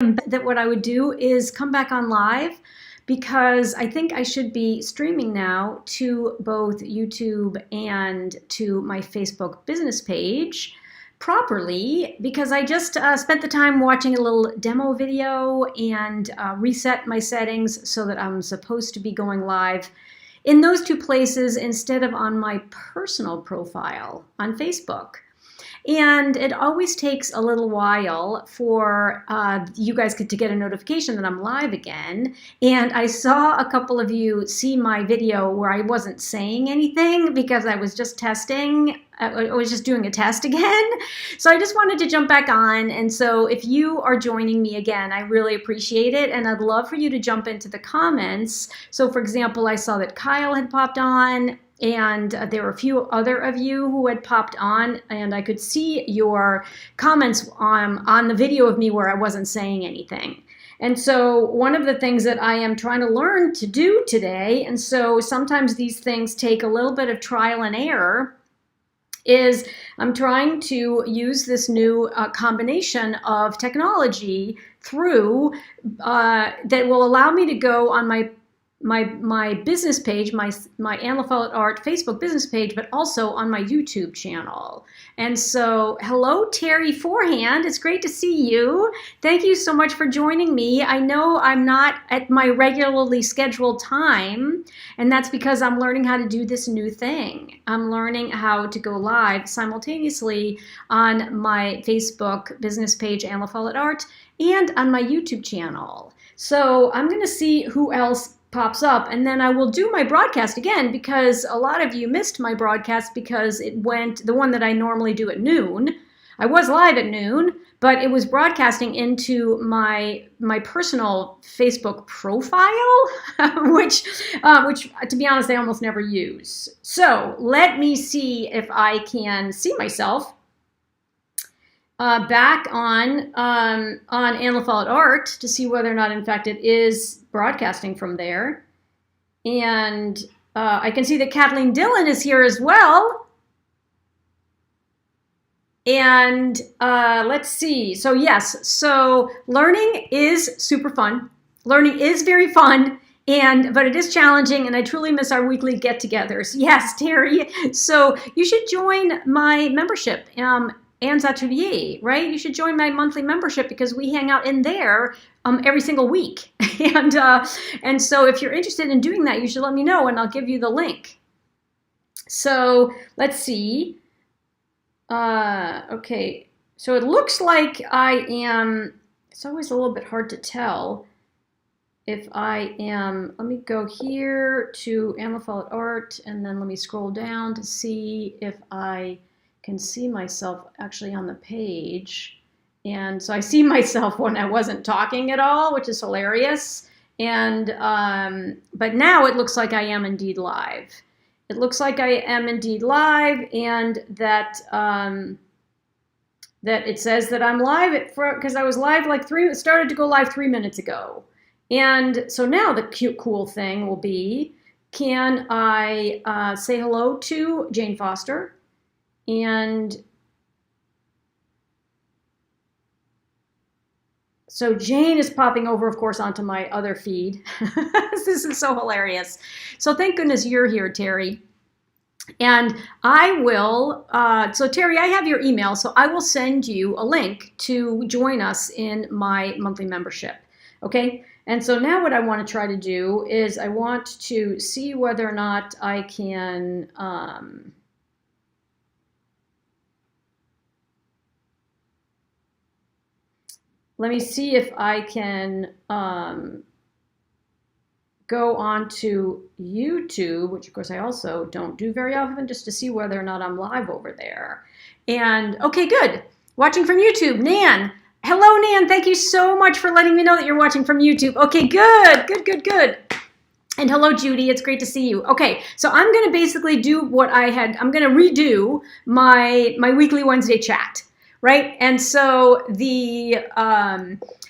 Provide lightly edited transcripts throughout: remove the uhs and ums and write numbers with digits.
that what I would do is come back on live, because I think I should be streaming now to both YouTube and to my Facebook business page properly, because I just spent the time watching a little demo video and reset my settings so that I'm supposed to be going live in those two places instead of on my personal profile on Facebook. And it always takes a little while for you guys to get a notification that I'm live again. And I saw a couple of you see my video where I wasn't saying anything because I was just testing. I was just doing a test again. So I just wanted to jump back on. And so if you are joining me again, I really appreciate it. And I'd love for you to jump into the comments. So for example, I saw that Kyle had popped on, and there were a few other of you who had popped on, and I could see your comments on the video of me where I wasn't saying anything. And so one of the things that I am trying to learn to do today, and so sometimes these things take a little bit of trial and error, is I'm trying to use this new combination of technology through that will allow me to go on my business page, my LaFollette Art Facebook business page, but also on my YouTube channel. And so, hello, Terry Forehand. It's great to see you. Thank you so much for joining me. I know I'm not at my regularly scheduled time, and that's because I'm learning how to do this new thing. I'm learning how to go live simultaneously on my Facebook business page, LaFollette Art, and on my YouTube channel. So I'm going to see who else pops up, and then I will do my broadcast again, because a lot of you missed my broadcast because it went, the one that I normally do at noon. I was live at noon, but it was broadcasting into my personal Facebook profile, which to be honest, I almost never use. So let me see if I can see myself back on LaFollette Art to see whether or not, in fact, it is broadcasting from there. And I can see that Kathleen Dillon is here as well. And let's see. So yes, so learning is super fun. Learning is very fun. But it is challenging, and I truly miss our weekly get-togethers. Yes, Terry. So you should join my membership. Anne's Atelier, right? You should join my monthly membership, because we hang out in there every single week. And so if you're interested in doing that, you should let me know, and I'll give you the link. So let's see. Okay, so it looks like I am, it's always a little bit hard to tell if I am, let me go here to LaFollette Art, and then let me scroll down to see if I can see myself actually on the page. And so I see myself when I wasn't talking at all, which is hilarious. And but now it looks like I am indeed live. It looks like I am indeed live, and that that it says that I'm live because I was live like started to go live 3 minutes ago. And so now the cute, cool thing will be, can I say hello to Jane Foster? And so Jane is popping over, of course, onto my other feed. This is so hilarious. So thank goodness you're here, Terry. And I will, so Terry, I have your email, so I will send you a link to join us in my monthly membership, okay? And so now what I want to try to do is I want to see whether or not I can, let me see if I can go on to YouTube, which of course I also don't do very often, just to see whether or not I'm live over there. And okay, good. Watching from YouTube, Nan. Hello, Nan. Thank you so much for letting me know that you're watching from YouTube. Okay, good, good, good, good. And hello, Judy. It's great to see you. Okay, so I'm going to basically do what I had. I'm going to redo my weekly Wednesday chat. Right, and so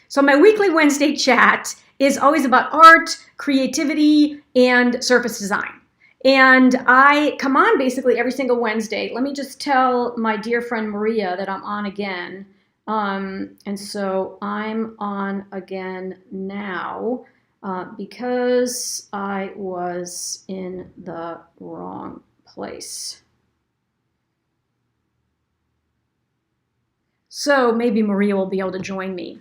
so my weekly Wednesday chat is always about art, creativity, and surface design. And I come on basically every single Wednesday. Let me just tell my dear friend Maria that I'm on again. And so I'm on again now because I was in the wrong place. So maybe Maria will be able to join me.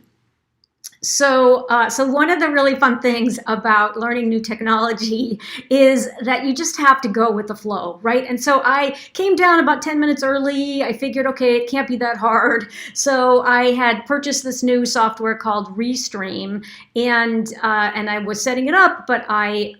So one of the really fun things about learning new technology is that you just have to go with the flow, right? And so I came down about 10 minutes early. I figured, okay, it can't be that hard. So I had purchased this new software called Restream, and I was setting it up, but I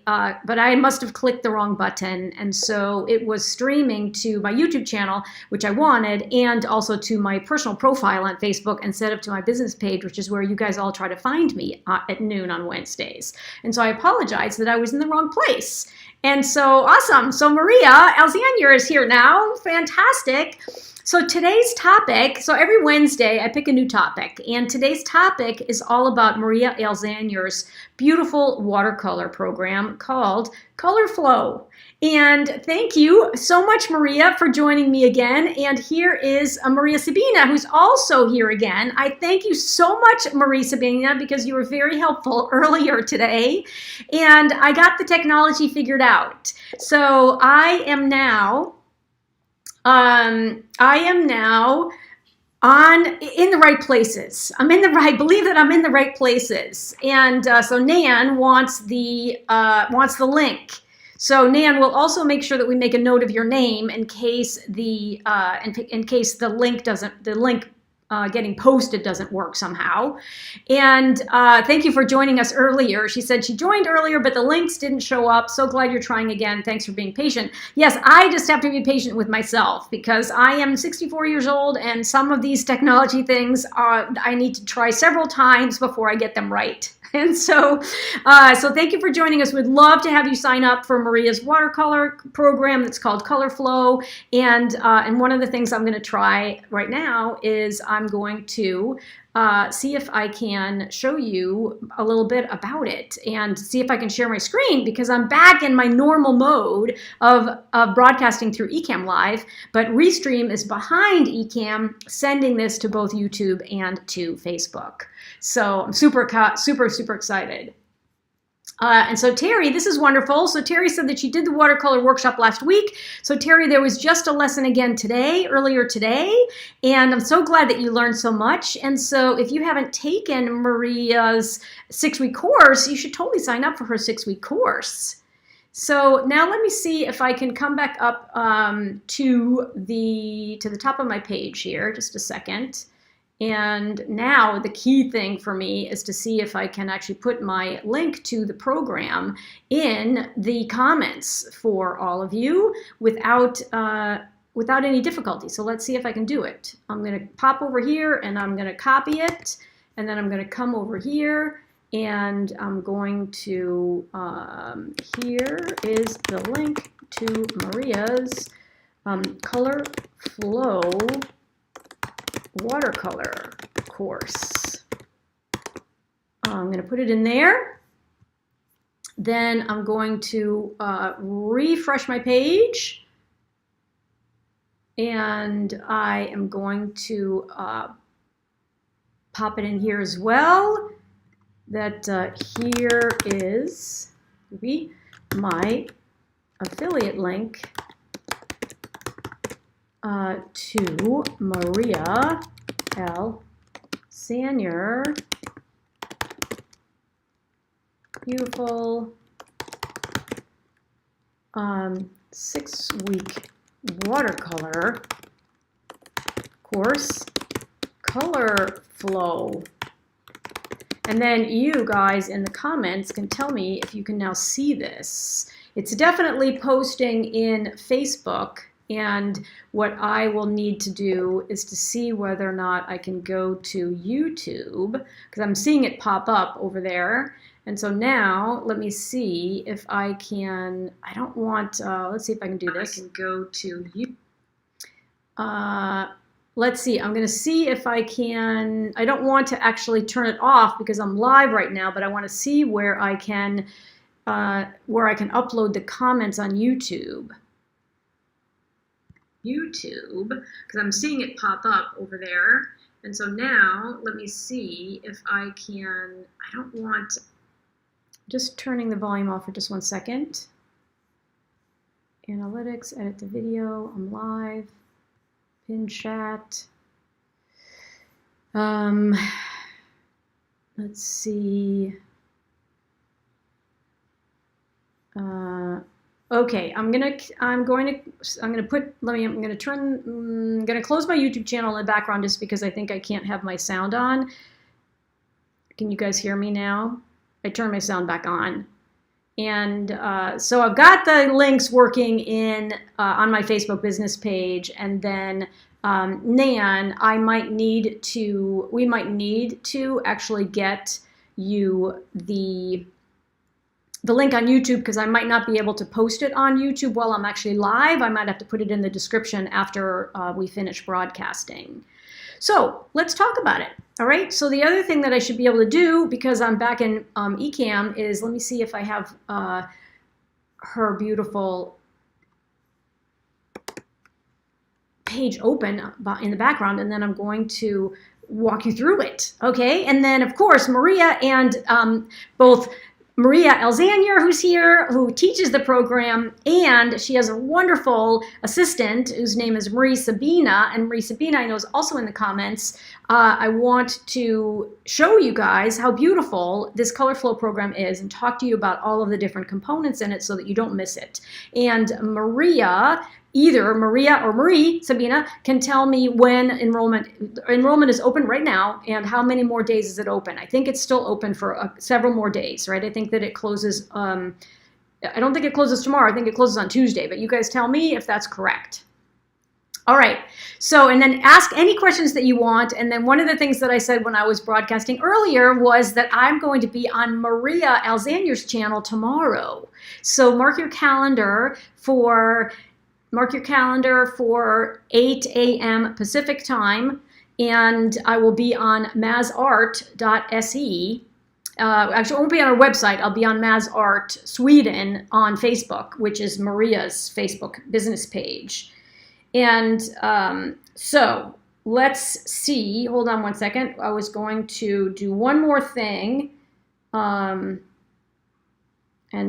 must have clicked the wrong button, and so it was streaming to my YouTube channel, which I wanted, and also to my personal profile on Facebook instead of to my business page, which is where you guys all try to find me at noon on Wednesdays. And so I apologize that I was in the wrong place. And so awesome. So Maria Alexander is here now. Fantastic. So today's topic, so every Wednesday I pick a new topic, and today's topic is all about Maria Alexander's beautiful watercolor program called Color Flow. And thank you so much, Maria, for joining me again. And here is Maria Sabina, who's also here again. I thank you so much, Maria Sabina, because you were very helpful earlier today. And I got the technology figured out. So I am now in the right places. Believe that I'm in the right places. And so Nan wants the link. So Nan will also make sure that we make a note of your name in case the link getting posted doesn't work somehow. And thank you for joining us earlier. She said she joined earlier, but the links didn't show up. So glad you're trying again. Thanks for being patient. Yes, I just have to be patient with myself because I am 64 years old, and some of these technology things I need to try several times before I get them right. And so thank you for joining us. We'd love to have you sign up for Maria's watercolor program that's called Color Flow. And one of the things I'm going to try right now is I'm going to see if I can show you a little bit about it and see if I can share my screen, because I'm back in my normal mode of broadcasting through Ecamm Live, but Restream is behind Ecamm, sending this to both YouTube and to Facebook. So I'm super excited. And so Terry, this is wonderful. So Terry said that she did the watercolor workshop last week. So Terry, there was just a lesson again earlier today, and I'm so glad that you learned so much. And so if you haven't taken Maria's 6-week course, you should totally sign up for her 6-week course. So now let me see if I can come back up to the top of my page here, just a second. And now the key thing for me is to see if I can actually put my link to the program in the comments for all of you without any difficulty. So let's see if I can do it. I'm going to pop over here and I'm going to copy it, and then I'm going to come over here and I'm going to, here is the link to Maria's Color Flow watercolor course. I'm going to put it in there. Then I'm going to refresh my page, and I am going to pop it in here as well. That here is my affiliate link to Maria L. Sanier. Beautiful 6-week watercolor course, Color Flow. And then you guys in the comments can tell me if you can now see this. It's definitely posting in Facebook. And what I will need to do is to see whether or not I can go to YouTube, because I'm seeing it pop up over there. And so now let me see if I can, I don't want, let's see if I can do this. I can go to YouTube. Let's see, I'm going to see if I can, I don't want to actually turn it off because I'm live right now, but I want to see where I can upload the comments on YouTube. Because I'm seeing it pop up over there, And so now let me see if I can, I don't want, just turning the volume off for just 1 second. Analytics, edit the video, I'm live, pin chat. Let's see. Okay, I'm gonna close my YouTube channel in the background just because I think I can't have my sound on. Can you guys hear me now? I turned my sound back on. And so I've got the links working in on my Facebook business page, and then Nan, we might need to actually get you the link on YouTube, because I might not be able to post it on YouTube while I'm actually live. I might have to put it in the description after we finish broadcasting. So let's talk about it. All right, so the other thing that I should be able to do, because I'm back in Ecamm, is let me see if I have her beautiful page open in the background, and then I'm going to walk you through it, okay? And then, of course, Maria and both Maria Alzanier, who's here, who teaches the program, and she has a wonderful assistant whose name is Marie Sabina, and Marie Sabina I know is also in the comments. I want to show you guys how beautiful this color flow program is and talk to you about all of the different components in it so that you don't miss it. And Maria, either Maria or Marie Sabina, can tell me when enrollment is open right now and how many more days is it open. I think it's still open for several more days, right? I think that it closes, I don't think it closes tomorrow. I think it closes on Tuesday, but you guys tell me if that's correct. All right, so, and then ask any questions that you want. And then one of the things that I said when I was broadcasting earlier was that I'm going to be on Maria Alzanier's channel tomorrow. So mark your calendar for 8 a.m. Pacific time, and I will be on mazart.se. Actually, I won't be on our website. I'll be on Mazart Sweden on Facebook, which is Maria's Facebook business page. And so let's see. Hold on 1 second. I was going to do one more thing and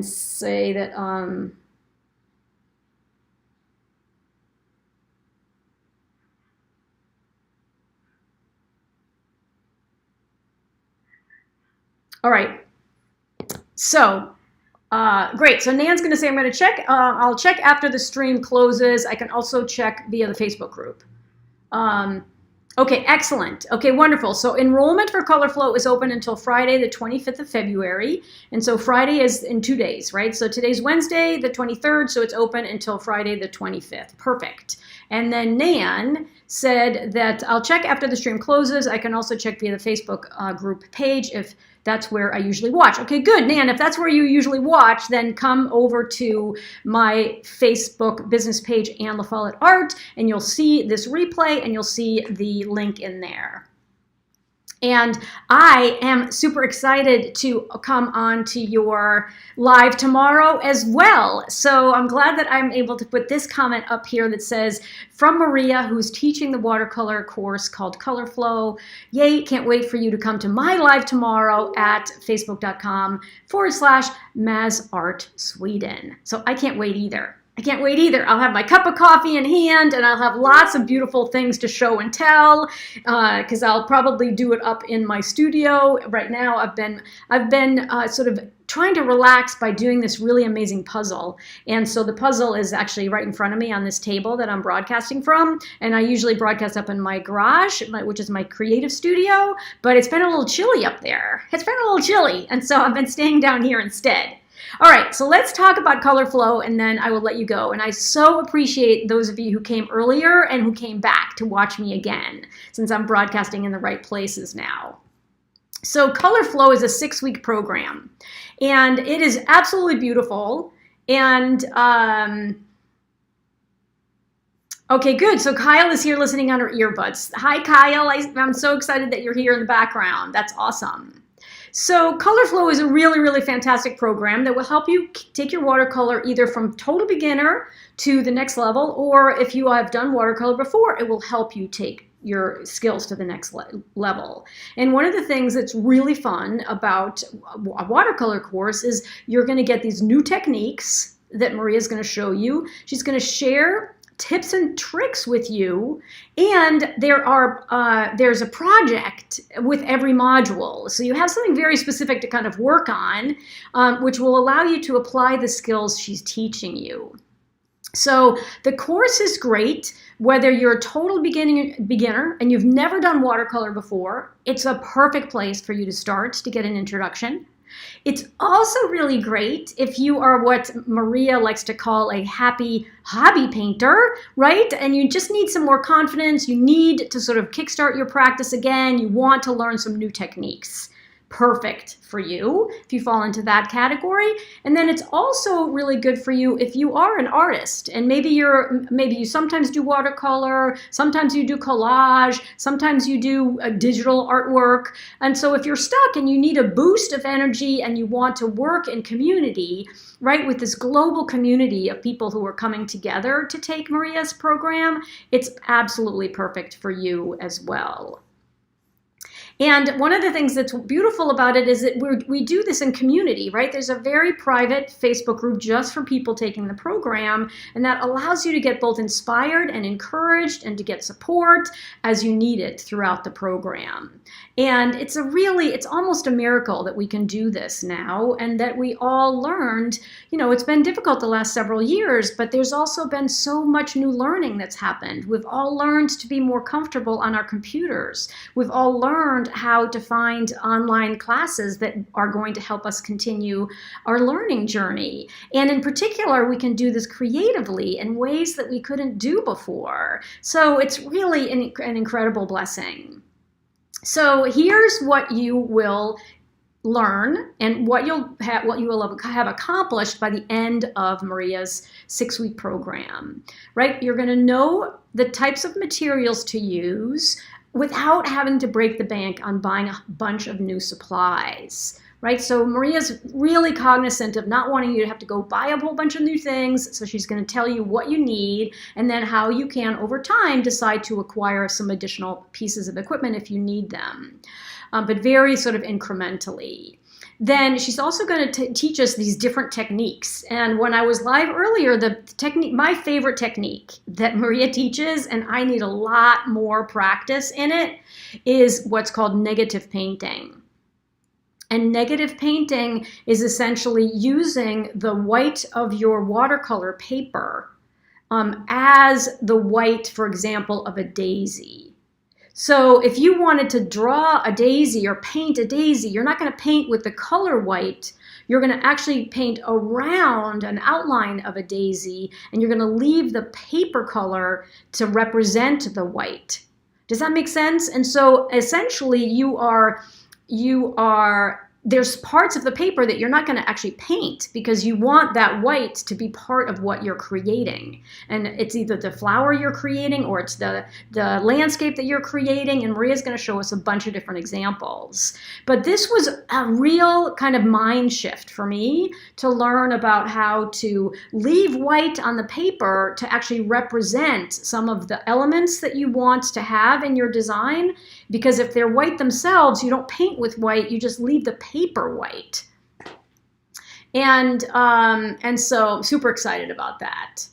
say that all right. So great. So Nan's going to say, I'm going to check. I'll check after the stream closes. I can also check via the Facebook group. Okay, excellent. Okay, wonderful. So enrollment for Color Flow is open until Friday, the 25th of February. And so Friday is in 2 days, right? So today's Wednesday, the 23rd. So it's open until Friday, the 25th. Perfect. And then Nan said that I'll check after the stream closes. I can also check via the Facebook group page if that's where I usually watch. Okay, good. Nan, if that's where you usually watch, then come over to my Facebook business page and LaFollette Art, and you'll see this replay, and you'll see the link in there. And I am super excited to come on to your live tomorrow as well. So I'm glad that I'm able to put this comment up here that says, from Maria, who's teaching the watercolor course called Color Flow. Yay, can't wait for you to come to my live tomorrow at facebook.com/MazArtSweden. So I can't wait either. I can't wait either. I'll have my cup of coffee in hand, and I'll have lots of beautiful things to show and tell, because I'll probably do it up in my studio. Right now, I've been sort of trying to relax by doing this really amazing puzzle. And so the puzzle is actually right in front of me on this table that I'm broadcasting from. And I usually broadcast up in my garage, which is my creative studio, but it's been a little chilly up there. It's been a little chilly. And so I've been staying down here instead. All right, so let's talk about Color Flow, and then I will let you go. And I so appreciate those of you who came earlier and who came back to watch me again, since I'm broadcasting in the right places now. So Color Flow is a 6-week program, and it is absolutely beautiful. And okay, good. So Kyle is here listening on her earbuds. Hi, Kyle. I'm so excited that you're here in the background. That's awesome. So Color Flow is a really, really fantastic program that will help you take your watercolor either from total beginner to the next level, or if you have done watercolor before, it will help you take your skills to the next level. And one of the things that's really fun about a watercolor course is you're going to get these new techniques that Maria's going to show you. She's going to share tips and tricks with you, and there's a project with every module. So you have something very specific to kind of work on, which will allow you to apply the skills she's teaching you. So the course is great whether you're a total beginner and you've never done watercolor before. It's a perfect place for you to start to get an introduction. It's also really great if you are what Maria likes to call a happy hobby painter, right? And you just need some more confidence. You need to sort of kickstart your practice again. You want to learn some new techniques. Perfect for you if you fall into that category. And then it's also really good for you if you are an artist and maybe you sometimes do watercolor, sometimes you do collage, sometimes you do a digital artwork. And so if you're stuck and you need a boost of energy and you want to work in community, right, with this global community of people who are coming together to take Maria's program, it's absolutely perfect for you as well. And one of the things that's beautiful about it is that we do this in community, right? There's a very private Facebook group just for people taking the program, and that allows you to get both inspired and encouraged and to get support as you need it throughout the program. And it's almost a miracle that we can do this now and that we all learned, it's been difficult the last several years, but there's also been so much new learning that's happened. We've all learned to be more comfortable on our computers. We've all learned how to find online classes that are going to help us continue our learning journey. And in particular, we can do this creatively in ways that we couldn't do before. So it's really an incredible blessing. So here's what you will learn and what you will have accomplished by the end of Maria's 6-week program, right? You're going to know the types of materials to use without having to break the bank on buying a bunch of new supplies, right? So Maria's really cognizant of not wanting you to have to go buy a whole bunch of new things. So she's going to tell you what you need and then how you can, over time, decide to acquire some additional pieces of equipment if you need them, but very sort of incrementally. Then she's also going to teach us these different techniques. And when I was live earlier, my favorite technique that Maria teaches, and I need a lot more practice in it, is what's called negative painting. And negative painting is essentially using the white of your watercolor paper as the white, for example, of a daisy. So if you wanted to draw a daisy or paint a daisy, you're not going to paint with the color white. You're going to actually paint around an outline of a daisy, and you're going to leave the paper color to represent the white. Does that make sense? And so essentially there's parts of the paper that you're not going to actually paint because you want that white to be part of what you're creating. And it's either the flower you're creating or it's the landscape that you're creating. And Maria's going to show us a bunch of different examples. But this was a real kind of mind shift for me to learn about how to leave white on the paper to actually represent some of the elements that you want to have in your design. Because if they're white themselves, you don't paint with white, you just leave the paper white. And so I'm super excited about that.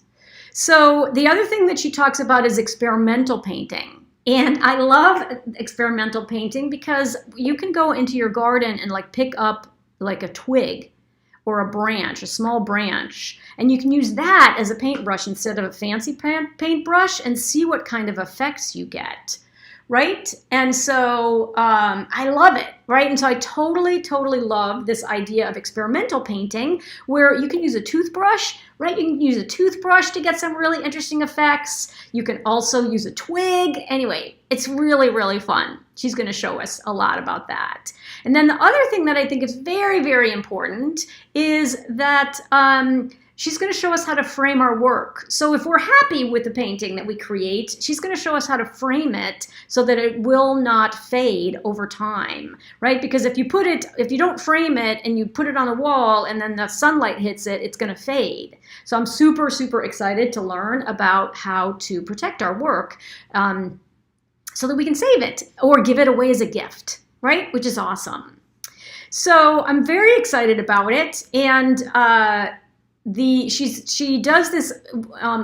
So the other thing that she talks about is experimental painting. And I love experimental painting because you can go into your garden and pick up a twig or a branch, a small branch, and you can use that as a paintbrush instead of a fancy paintbrush and see what kind of effects you get. Right? And so I love it, right? And so I totally love this idea of experimental painting where you can use a toothbrush, right? You can use a toothbrush to get some really interesting effects. You can also use a twig. Anyway, it's really fun. She's going to show us a lot about that. And then the other thing that I think is very important is that she's going to show us how to frame our work. So if we're happy with the painting that we create, she's going to show us how to frame it so that it will not fade over time, right? Because if you don't frame it and you put it on the wall and then the sunlight hits it, it's going to fade. So I'm super excited to learn about how to protect our work. so that we can save it or give it away as a gift, right? Which is awesome. So I'm very excited about it. And she does this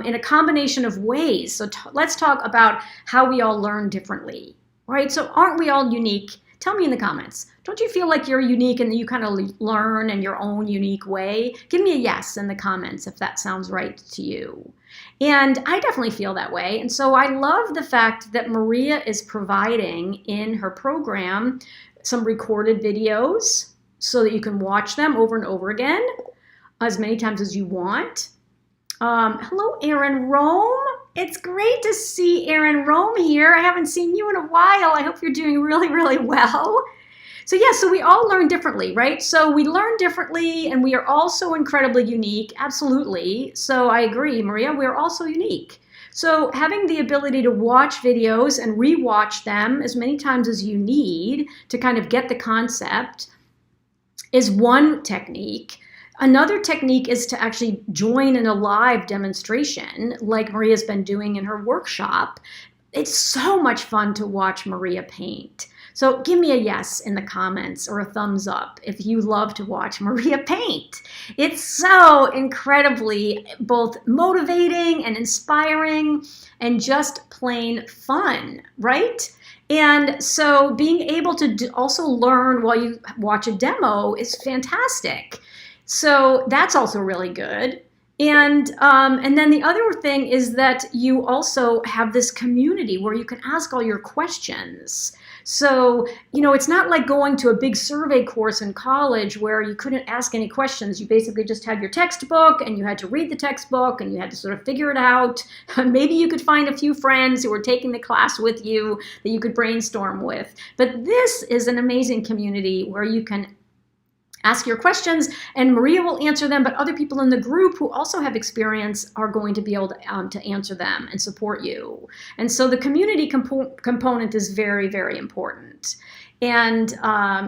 in a combination of ways. So let's talk about how we all learn differently, right? So aren't we all unique? Tell me in the comments. Don't you feel like you're unique and that you kind of learn in your own unique way? Give me a yes in the comments if that sounds right to you. And I definitely feel that way. And so I love the fact that Maria is providing in her program some recorded videos so that you can watch them over and over again as many times as you want. Hello, Erin Rome. It's great to see Erin Rome here. I haven't seen you in a while. I hope you're doing really, really well. So yeah, so we all learn differently, right? So we learn differently and we are all so incredibly unique, absolutely. So I agree, Maria, we're all so unique. So having the ability to watch videos and rewatch them as many times as you need to kind of get the concept is one technique. Another technique is to actually join in a live demonstration like Maria's been doing in her workshop. It's so much fun to watch Maria paint. So give me a yes in the comments or a thumbs up if you love to watch Maria paint. It's so incredibly both motivating and inspiring and just plain fun, right? And so being able to also learn while you watch a demo is fantastic. So that's also really good. And then the other thing is that you also have this community where you can ask all your questions. So, you know, it's not like going to a big survey course in college where you couldn't ask any questions. You basically just had your textbook and you had to read the textbook and you had to sort of figure it out. Maybe you could find a few friends who were taking the class with you that you could brainstorm with. But this is an amazing community where you can ask your questions and Maria will answer them, but other people in the group who also have experience are going to be able to answer them and support you. And so the community component is very, very important. And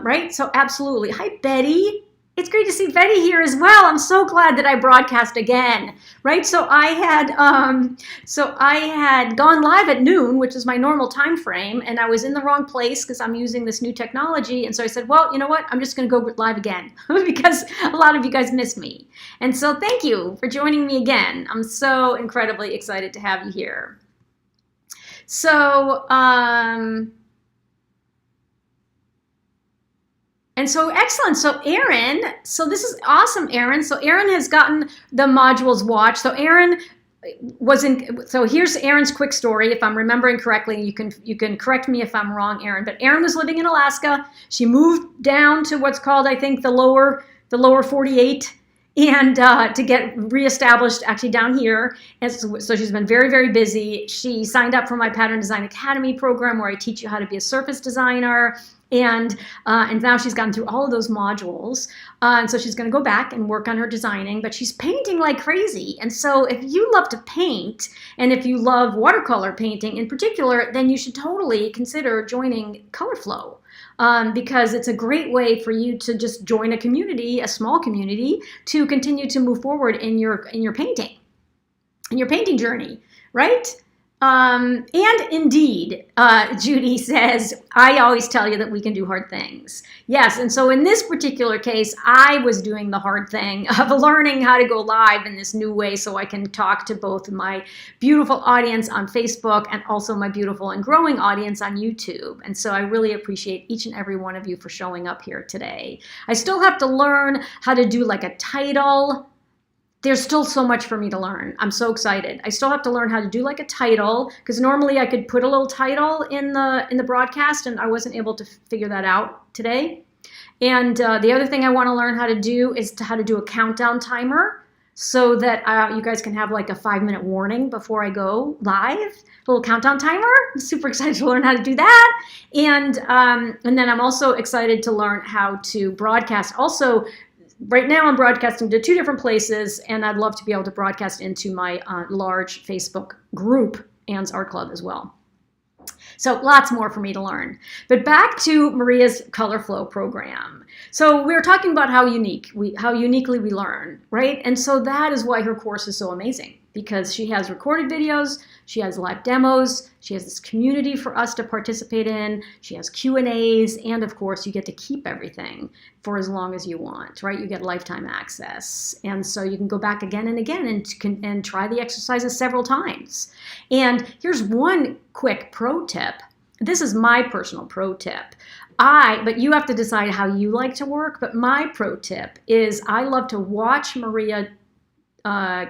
right, so absolutely. Hi, Betty. It's great to see Betty here as well. I'm so glad that I broadcast again, right? So I had gone live at noon, which is my normal time frame, and I was in the wrong place because I'm using this new technology. And so I said, well, you know what? I'm just going to go live again because a lot of you guys missed me. And so thank you for joining me again. I'm so incredibly excited to have you here. So, and so excellent. So Erin, so this is awesome, Erin. So Erin has gotten the modules watched. So Erin was in, so here's Erin's quick story. If I'm remembering correctly, you can correct me if I'm wrong, Erin. But Erin was living in Alaska. She moved down to what's called, I think, the lower 48 and to get reestablished actually down here. And so she's been very, very busy. She signed up for my Pattern Design Academy program where I teach you how to be a surface designer. And now she's gotten through all of those modules. And so she's going to go back and work on her designing, but she's painting like crazy. And so if you love to paint, and if you love watercolor painting in particular, then you should totally consider joining Colorflow. Because it's a great way for you to just join a community, a small community, to continue to move forward in your painting, in your painting journey, right? And indeed, Judy says, I always tell you that we can do hard things. Yes, and so in this particular case, I was doing the hard thing of learning how to go live in this new way so I can talk to both my beautiful audience on Facebook and also my beautiful and growing audience on YouTube. And so I really appreciate each and every one of you for showing up here today. I still have to learn how to do like a title. There's still so much for me to learn. I'm so excited. I still have to learn how to do like a title because normally I could put a little title in the broadcast and I wasn't able to figure that out today. And the other thing I want to learn how to do is how to do a countdown timer so that you guys can have like a 5-minute warning before I go live. A little countdown timer. I'm super excited to learn how to do that. And then I'm also excited to learn how to broadcast. Also, right now I'm broadcasting to 2 different places, and I'd love to be able to broadcast into my large Facebook group, Anne's Art Club, as well. So lots more for me to learn. But back to Maria's Colorflow program. So we were talking about how uniquely we learn, right? And so that is why her course is so amazing. because she has recorded videos, she has live demos, she has this community for us to participate in, she has Q&As, and of course you get to keep everything for as long as you want, right? You get lifetime access. And so you can go back again and again and try the exercises several times. And here's one quick pro tip. This is my personal pro tip. But you have to decide how you like to work, but my pro tip is I love to watch Maria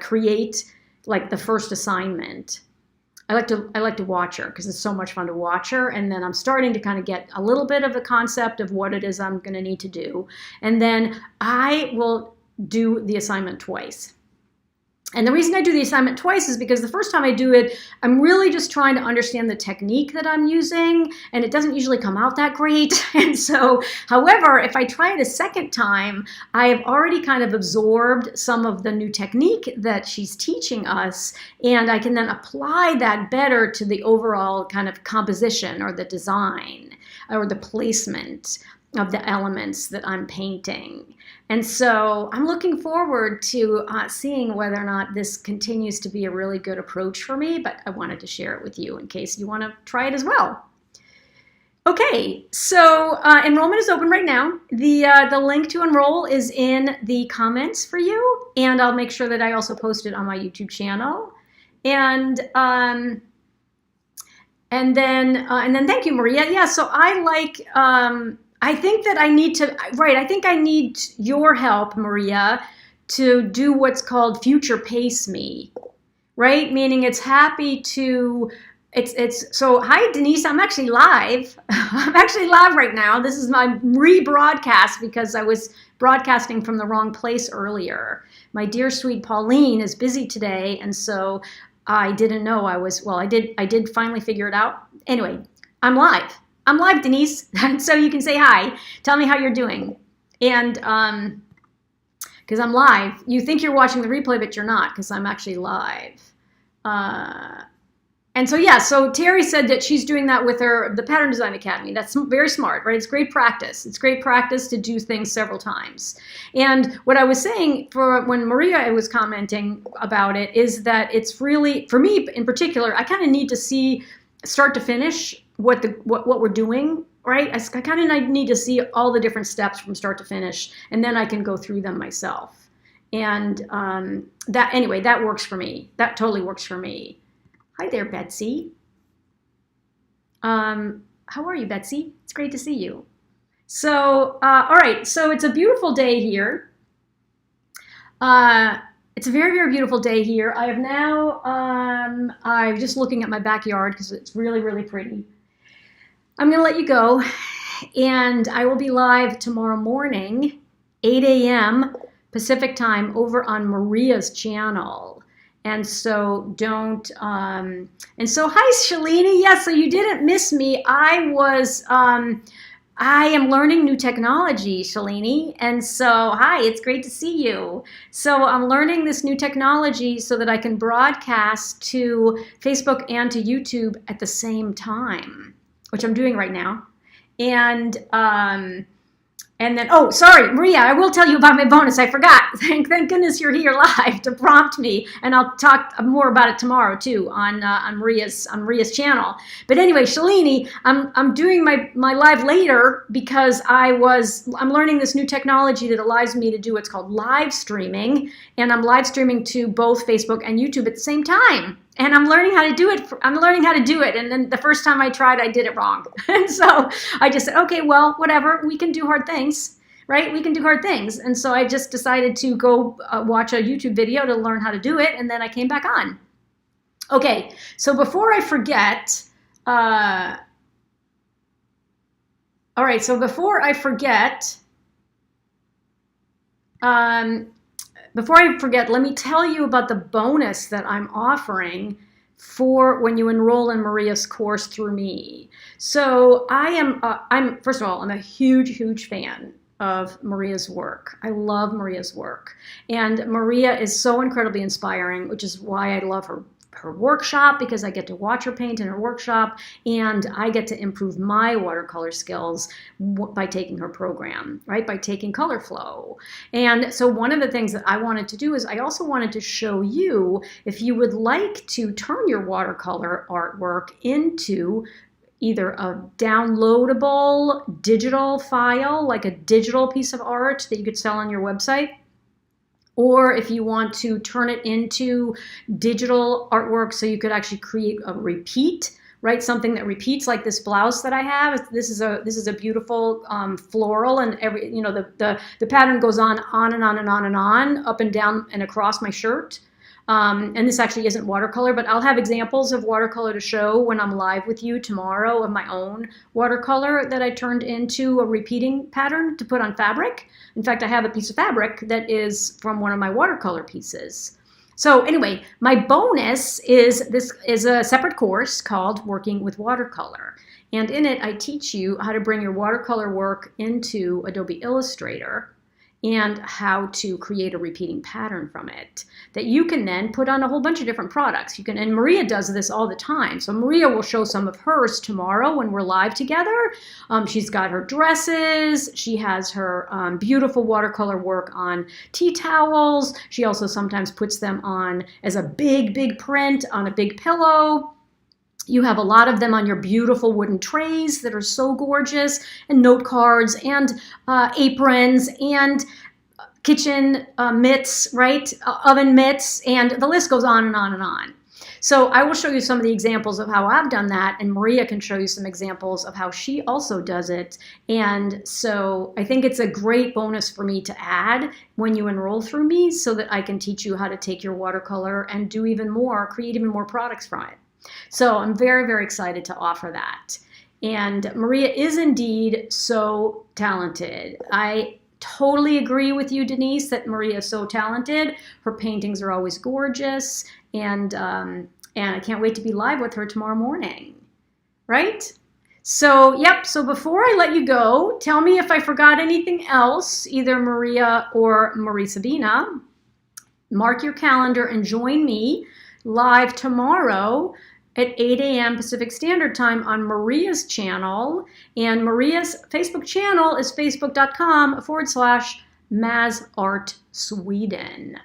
create like the first assignment. I like to watch her because it's so much fun to watch her, and then I'm starting to kind of get a little bit of the concept of what it is I'm going to need to do, and then I will do the assignment twice. And the reason I do the assignment twice is because the first time I do it, I'm really just trying to understand the technique that I'm using, and it doesn't usually come out that great. And so, however, if I try it a second time, I have already kind of absorbed some of the new technique that she's teaching us, and I can then apply that better to the overall kind of composition or the design or the placement of the elements that I'm painting. And so I'm looking forward to seeing whether or not this continues to be a really good approach for me, but I wanted to share it with you in case you want to try it as well. Okay, so enrollment is open right now. The link to enroll is in the comments for you, and I'll make sure that I also post it on my YouTube channel. And then thank you, Maria. Yeah, so I think that I need to, right, I think I need your help, Maria, to do what's called future pace me, right? Meaning it's happy to, so hi Denise, I'm actually live. I'm actually live right now. This is my rebroadcast because I was broadcasting from the wrong place earlier. My dear sweet Pauline is busy today, and so I didn't know I was, well, I did finally figure it out. Anyway, I'm live. I'm live, Denise, so you can say hi. Tell me how you're doing. And because I'm live. You think you're watching the replay, but you're not, because I'm actually live. And so, yeah, so Terry said that she's doing that with the Pattern Design Academy. That's very smart, right? It's great practice. It's great practice to do things several times. And what I was saying for when Maria was commenting about it is that it's really, for me in particular, I kind of need to see start to finish what we're doing, right? I kind of need to see all the different steps from start to finish, and then I can go through them myself. And that works for me. That totally works for me. Hi there, Betsy. How are you, Betsy? It's great to see you. So, all right, so it's a beautiful day here. It's a very, very beautiful day here. I have now, I'm just looking at my backyard because it's really, really pretty. I'm going to let you go, and I will be live tomorrow morning, 8 a.m. Pacific time over on Maria's channel. And so and so hi, Shalini. Yes, so you didn't miss me. I am learning new technology, Shalini. And so, hi, it's great to see you. So I'm learning this new technology so that I can broadcast to Facebook and to YouTube at the same time, which I'm doing right now. And then, oh, sorry, Maria, I will tell you about my bonus. I forgot. Thank goodness you're here live to prompt me. And I'll talk more about it tomorrow too on Maria's channel. But anyway, Shalini, I'm doing my live later because I'm learning this new technology that allows me to do what's called live streaming. And I'm live streaming to both Facebook and YouTube at the same time. And I'm learning how to do it. And then the first time I tried, I did it wrong. And so I just said, okay, well, whatever. We can do hard things, right? We can do hard things. And so I just decided to go watch a YouTube video to learn how to do it. And then I came back on. Okay, so before I forget, all right, so before I forget, let me tell you about the bonus that I'm offering for when you enroll in Maria's course through me. So first of all, I'm a huge, huge fan of Maria's work. I love Maria's work. And Maria is so incredibly inspiring, which is why I love her her workshop because I get to watch her paint in her workshop, and I get to improve my watercolor skills by taking her program, right? By taking Color Flow. And so one of the things that I wanted to do is I also wanted to show you if you would like to turn your watercolor artwork into either a downloadable digital file, like a digital piece of art that you could sell on your website, or if you want to turn it into digital artwork so you could actually create a repeat, right? Something that repeats, like this blouse that I have. This is a beautiful floral, and the pattern goes on and on and on and on, up and down and across my shirt. And this actually isn't watercolor, but I'll have examples of watercolor to show when I'm live with you tomorrow of my own watercolor that I turned into a repeating pattern to put on fabric. In fact, I have a piece of fabric that is from one of my watercolor pieces. So anyway, my bonus is a separate course called Working with Watercolor. And in it, I teach you how to bring your watercolor work into Adobe Illustrator and how to create a repeating pattern from it that you can then put on a whole bunch of different products. And Maria does this all the time. So Maria will show some of hers tomorrow when we're live together. She's got her dresses. She has her beautiful watercolor work on tea towels. She also sometimes puts them on as a big print on a big pillow. You have a lot of them on your beautiful wooden trays that are so gorgeous, and note cards and aprons and kitchen mitts, right? Oven mitts, and the list goes on and on and on. So I will show you some of the examples of how I've done that, and Maria can show you some examples of how she also does it. And so I think it's a great bonus for me to add when you enroll through me so that I can teach you how to take your watercolor and do even more, create even more products from it. So I'm very excited to offer that. And Maria is indeed so talented. I totally agree with you, Denise, that Maria is so talented. Her paintings are always gorgeous, and I can't wait to be live with her tomorrow morning, right? So, yep, so before I let you go, tell me if I forgot anything else, either Maria or Marie Sabina. Mark your calendar and join me live tomorrow at 8 a.m. Pacific Standard Time on Maria's channel. And Maria's Facebook channel is facebook.com/MazArtSweden.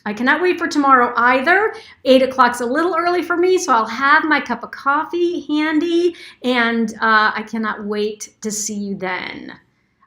I cannot wait for tomorrow either. 8 o'clock's a little early for me, so I'll have my cup of coffee handy, and I cannot wait to see you then.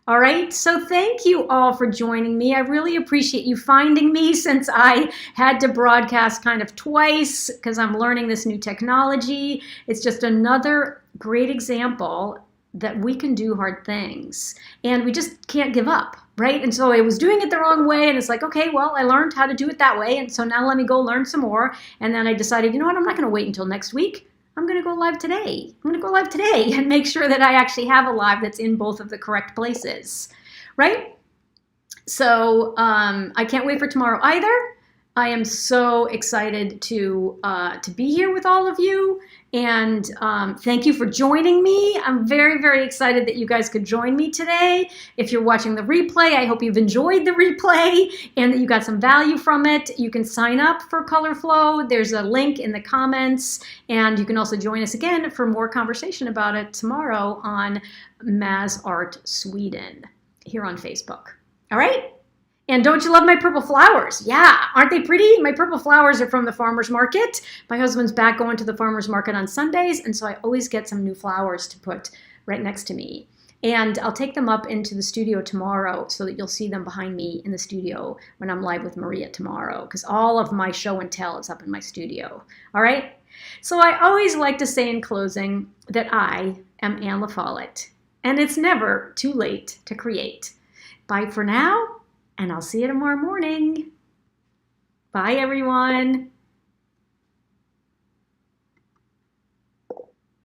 All right, so thank you all for joining me. I really appreciate you finding me since I had to broadcast kind of twice because I'm learning this new technology. It's just another great example that we can do hard things and we just can't give up, right? And so I was doing it the wrong way, and it's like, okay, well, I learned how to do it that way, and so now let me go learn some more. And then I decided, you know what, I'm not going to wait until next week. I'm going to go live today. I'm going to go live today and make sure that I actually have a live that's in both of the correct places, right? So I can't wait for tomorrow either. I am so excited to be here with all of you, and thank you for joining me. I'm very excited that you guys could join me today. If you're watching the replay, I hope you've enjoyed the replay and that you got some value from it. You can sign up for Color Flow. There's a link in the comments, and you can also join us again for more conversation about it tomorrow on Maz Art Sweden here on Facebook. All right? And don't you love my purple flowers? Yeah, aren't they pretty? My purple flowers are from the farmer's market. My husband's back going to the farmer's market on Sundays, and so I always get some new flowers to put right next to me. And I'll take them up into the studio tomorrow so that you'll see them behind me in the studio when I'm live with Maria tomorrow, because all of my show and tell is up in my studio. All right? So I always like to say in closing that I am Anne LaFollette, and it's never too late to create. Bye for now. And I'll see you tomorrow morning. Bye, everyone.